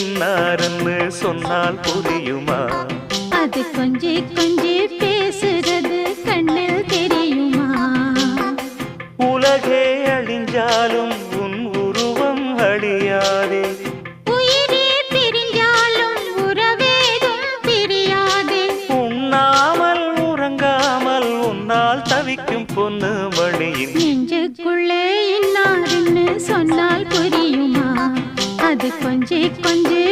இன்னாருன்னு சொன்னால் புரியுமா? அது கொஞ்சி கொஞ்சி பேசுறது கண்ணில் தெரியுமா? உலகே அழிஞ்சாலும் உன் உருவம் அழியாதே. உயிரே பிரிஞ்சாலும் உறவேதும் பிரியாதே. உண்ணாமல் உறங்காமல் உன்னால் தவிக்கும் பொண்ணு மணியின் நெஞ்சுக்குள்ளே இன்னாருன்னு சொன்னால் புரியுமா? அது கொஞ்சி கொஞ்சி